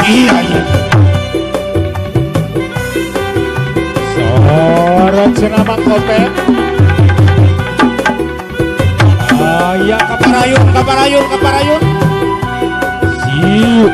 Iya. Sorot cenamang kopet. Ayah kaparayun, kaparayun, kaparayun. Siu.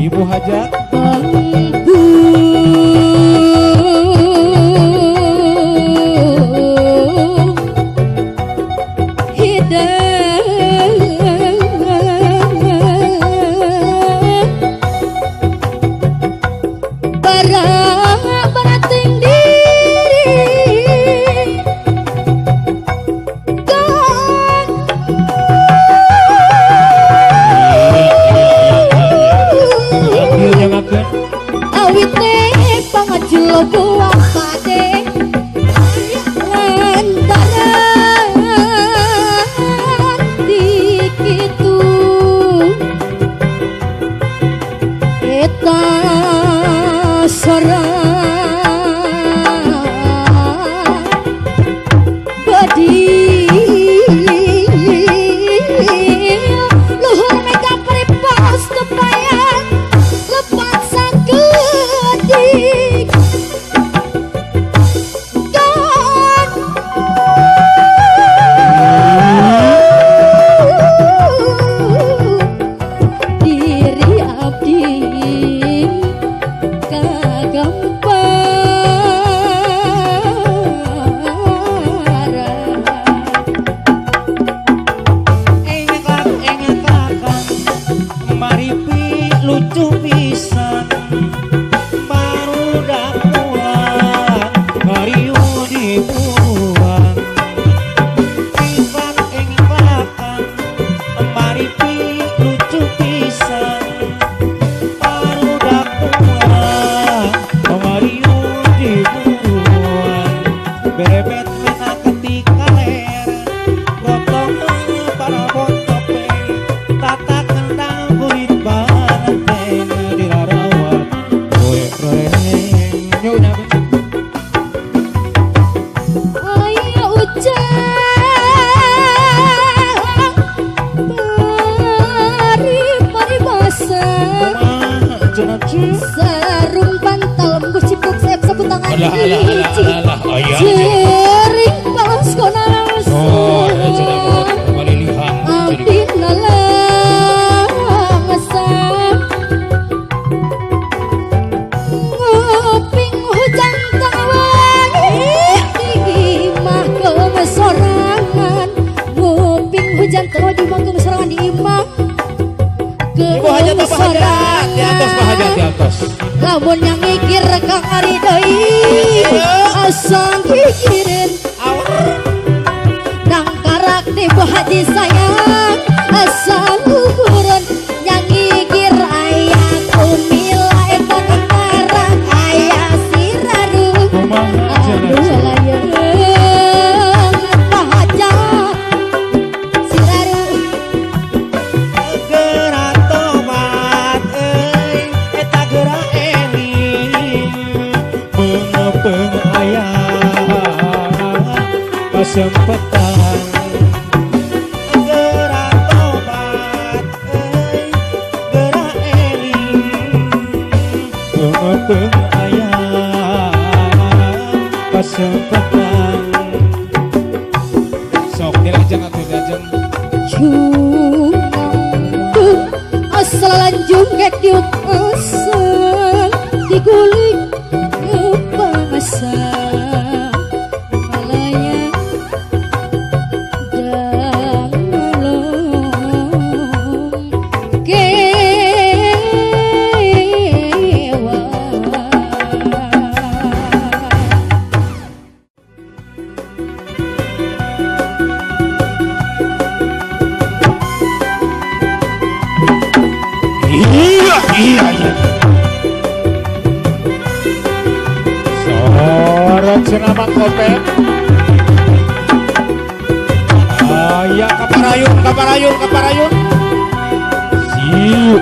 Ibu hajat bambu hidang barating diri awit teh pangajul buang pade lantaran dikitu eta sorang badi luhur mega peripas tepayan lepas sakedik kan diri abdi lucu pisan baru dah pulang ngariu dibuang ikan engbakan maripi lucu pisan baru dah pulang ngariu dibuang bebet mena ketika ler gotong para botope tata kendang kulit sarung bantal menggus cipuk sayap sapu tangan jering balas konas abdi nalangsam nguping hujan tawan di imah kemesorangan nguping hujan tawan di imah kemesorangan di imah Ibu hajat apa hajat? Di atas Pak hajat di atas. Lamun yang mikir kang ari deui asal pikirin nang karak di Bu Haji sayang asal ukuran yang mikir aya kumila eta karak aya siraru aduh layeung Pak hajat siraru kesempatan gerak tobat gerak eling pengepeng ayah kesempatan Sok dilajeng atuh dilajeng. Cungang asal lanjung ngediuk asal diguling ngepangasa malaya dangalong Iya. Sorot cenah kopet. Aya kaparayun. Siu.